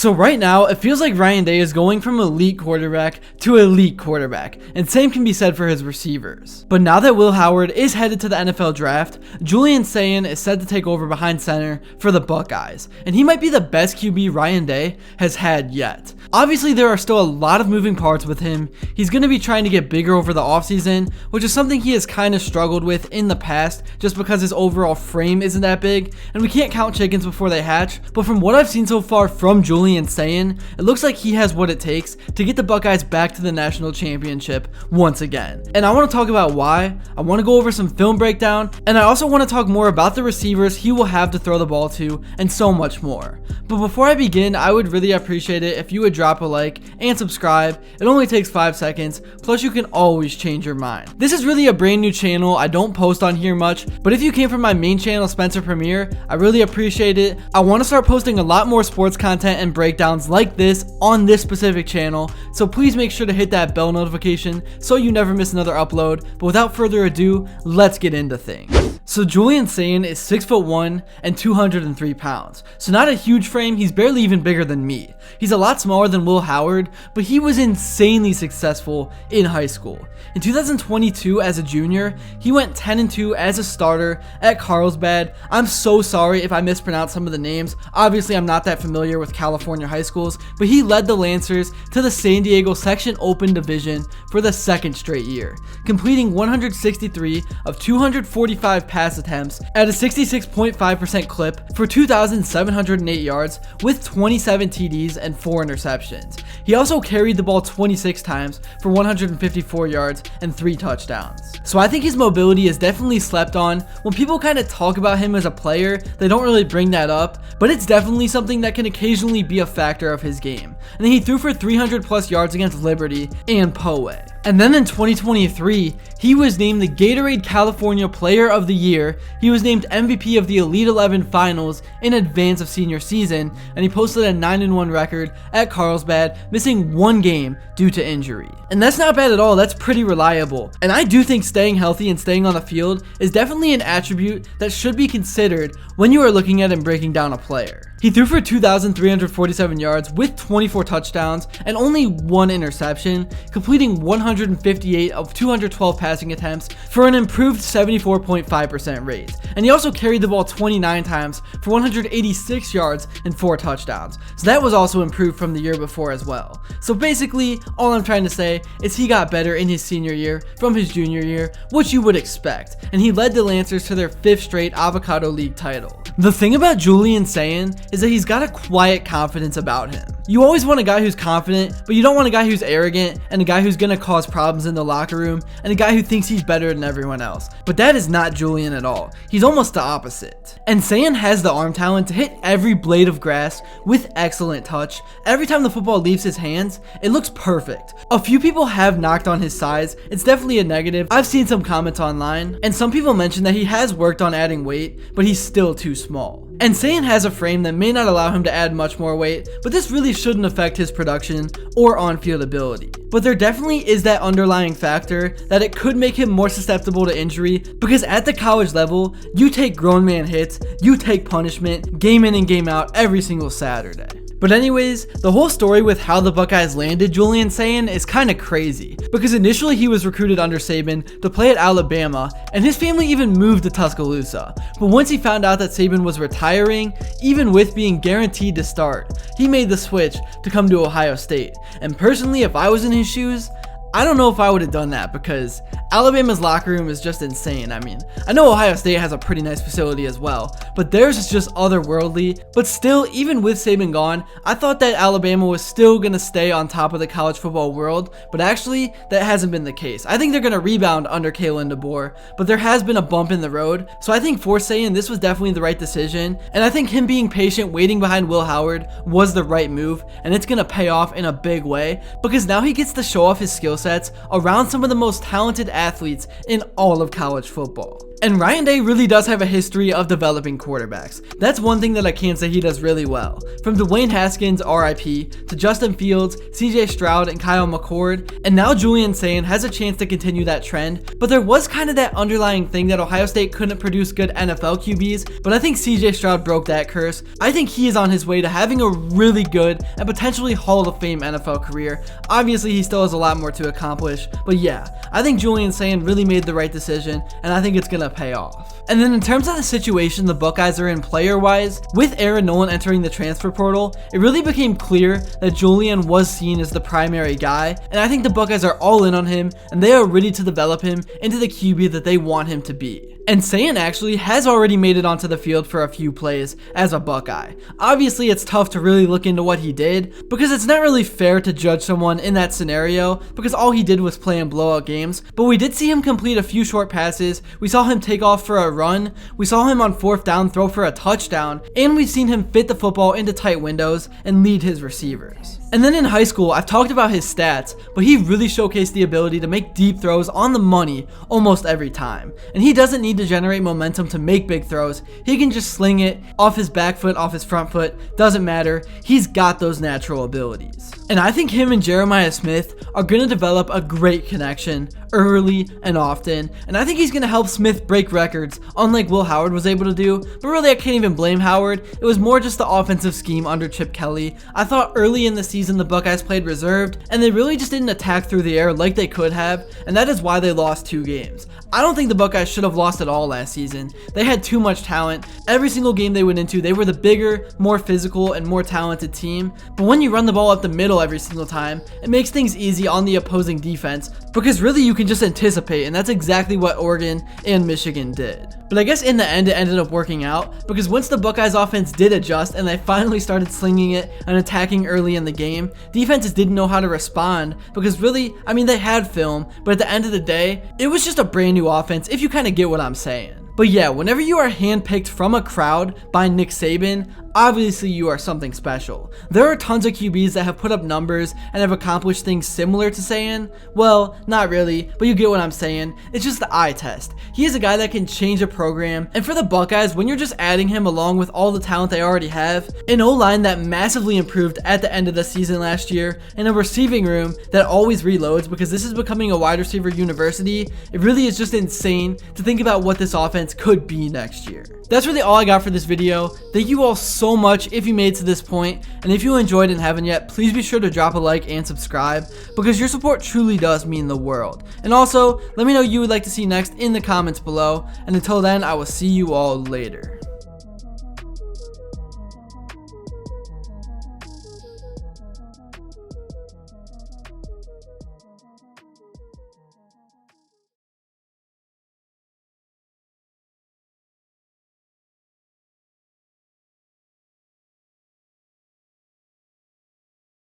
So right now, it feels like Ryan Day is going from elite quarterback to elite quarterback, and same can be said for his receivers. But now that Will Howard is headed to the NFL Draft, Julian Sayin is set to take over behind center for the Buckeyes, and he might be the best QB Ryan Day has had yet. Obviously, there are still a lot of moving parts with him. He's going to be trying to get bigger over the offseason, which is something he has kind of struggled with in the past just because his overall frame isn't that big, and we can't count chickens before they hatch. But from what I've seen so far from Julian Sayin, it looks like he has what it takes to get the Buckeyes back to the national championship once again. And I want to talk about why. I want to go over some film breakdown, and I also want to talk more about the receivers he will have to throw the ball to, and so much more. But before I begin, I would really appreciate it if you would drop a like and subscribe. It only takes 5 seconds, plus you can always change your mind. This is really a brand new channel. I don't post on here much, but if you came from my main channel, Spencer Premier, I really appreciate it. I want to start posting a lot more sports content and breakdowns like this on this specific channel, so please make sure to hit that bell notification so you never miss another upload. But without further ado, let's get into things. So Julian Sayin is 6'1" and 203 pounds. So not a huge frame, he's barely even bigger than me. He's a lot smaller than Will Howard, but he was insanely successful in high school. In 2022 as a junior, he went 10-2 as a starter at Carlsbad. I'm so sorry if I mispronounced some of the names. Obviously, I'm not that familiar with California high schools, but he led the Lancers to the San Diego Section Open Division for the second straight year, completing 163 of 245 pass attempts at a 66.5% clip for 2,708 yards with 27 TDs and 4 interceptions. He also carried the ball 26 times for 154 yards and 3 touchdowns. So I think his mobility is definitely slept on. When people kind of talk about him as a player, they don't really bring that up, but it's definitely something that can occasionally be a factor of his game. And then he threw for 300 plus yards against Liberty and Poway. And then in 2023, he was named the Gatorade California Player of the Year. He was named MVP of the Elite 11 Finals in advance of senior season, and he posted a 9-1 record at Carlsbad, missing 1 game due to injury. And that's not bad at all, that's pretty reliable. And I do think staying healthy and staying on the field is definitely an attribute that should be considered when you are looking at and breaking down a player. He threw for 2,347 yards with 24 touchdowns and only 1 interception, completing 158 of 212 passing attempts for an improved 74.5% rate. And he also carried the ball 29 times for 186 yards and 4 touchdowns. So that was also improved from the year before as well. So basically, all I'm trying to say is he got better in his senior year from his junior year, which you would expect. And he led the Lancers to their 5th straight Avocado League title. The thing about Julian Sayin is that he's got a quiet confidence about him. You always want a guy who's confident, but you don't want a guy who's arrogant and a guy who's gonna cause problems in the locker room and a guy who thinks he's better than everyone else. But that is not Julian at all. He's almost the opposite. And Sayin has the arm talent to hit every blade of grass with excellent touch. Every time the football leaves his hands, it looks perfect. A few people have knocked on his size. It's definitely a negative. I've seen some comments online, and some people mention that he has worked on adding weight, but he's still too small. And Sayin has a frame that may not allow him to add much more weight, but this really shouldn't affect his production or on-field ability. But there definitely is that underlying factor that it could make him more susceptible to injury, because at the college level, you take grown man hits, you take punishment, game in and game out every single Saturday. But anyways, the whole story with how the Buckeyes landed Julian Sayin is kind of crazy, because initially he was recruited under Saban to play at Alabama, and his family even moved to Tuscaloosa. But once he found out that Saban was retiring, even with being guaranteed to start, he made the switch to come to Ohio State. And personally, if I was in his shoes, I don't know if I would have done that, because Alabama's locker room is just insane. I mean, I know Ohio State has a pretty nice facility as well, but theirs is just otherworldly. But still, even with Saban gone, I thought that Alabama was still going to stay on top of the college football world, but actually, that hasn't been the case. I think they're going to rebound under Kalen DeBoer, but there has been a bump in the road. So I think for Sayin, this was definitely the right decision, and I think him being patient, waiting behind Will Howard was the right move, and it's going to pay off in a big way, because now he gets to show off his skill sets around some of the most talented athletes in all of college football. And Ryan Day really does have a history of developing quarterbacks. That's one thing that I can say he does really well. From Dwayne Haskins, RIP, to Justin Fields, CJ Stroud, and Kyle McCord, and now Julian Sayin has a chance to continue that trend, but there was kind of that underlying thing that Ohio State couldn't produce good NFL QBs, but I think CJ Stroud broke that curse. I think he is on his way to having a really good and potentially Hall of Fame NFL career. Obviously, he still has a lot more to accomplish, but yeah, I think Julian Sayin really made the right decision, and I think it's gonna pay off. And then in terms of the situation the Buckeyes are in player-wise, with Aaron Nolan entering the transfer portal, it really became clear that Julian was seen as the primary guy, and I think the Buckeyes are all in on him, and they are ready to develop him into the QB that they want him to be. And Sayin actually has already made it onto the field for a few plays as a Buckeye. Obviously, it's tough to really look into what he did because it's not really fair to judge someone in that scenario because all he did was play in blowout games, but we did see him complete a few short passes, we saw him take off for a run, we saw him on 4th down throw for a touchdown, and we've seen him fit the football into tight windows and lead his receivers. And then in high school, I've talked about his stats, but he really showcased the ability to make deep throws on the money almost every time. And he doesn't need to generate momentum to make big throws. He can just sling it off his back foot, off his front foot, doesn't matter. He's got those natural abilities. And I think him and Jeremiah Smith are going to develop a great connection early and often, and I think he's going to help Smith break records, unlike Will Howard was able to do. But really, I can't even blame Howard. It was more just the offensive scheme under Chip Kelly. I thought early in the season the Buckeyes played reserved, and they really just didn't attack through the air like they could have, and that is why they lost 2 games. I don't think the Buckeyes should have lost at all last season. They had too much talent. Every single game they went into, they were the bigger, more physical, and more talented team. But when you run the ball up the middle every single time, it makes things easy on the opposing defense, because really you can just anticipate, and that's exactly what Oregon and Michigan did. But I guess in the end it ended up working out, because once the Buckeyes offense did adjust and they finally started slinging it and attacking early in the game, defenses didn't know how to respond, because really, I mean, they had film, but at the end of the day, it was just a brand new offense, if you kind of get what I'm saying. But yeah, whenever you are handpicked from a crowd by Nick Saban, obviously you are something special. There are tons of QBs that have put up numbers and have accomplished things similar to Sayin. Well, not really, but you get what I'm saying. It's just the eye test. He is a guy that can change a program, and for the Buckeyes, when you're just adding him along with all the talent they already have, an O-line that massively improved at the end of the season last year, and a receiving room that always reloads because this is becoming a wide receiver university, it really is just insane to think about what this offense could be next year. That's really all I got for this video. Thank you all so much if you made it to this point, and if you enjoyed and haven't yet, please be sure to drop a like and subscribe, because your support truly does mean the world. And also, let me know who you would like to see next in the comments below, and until then, I will see you all later.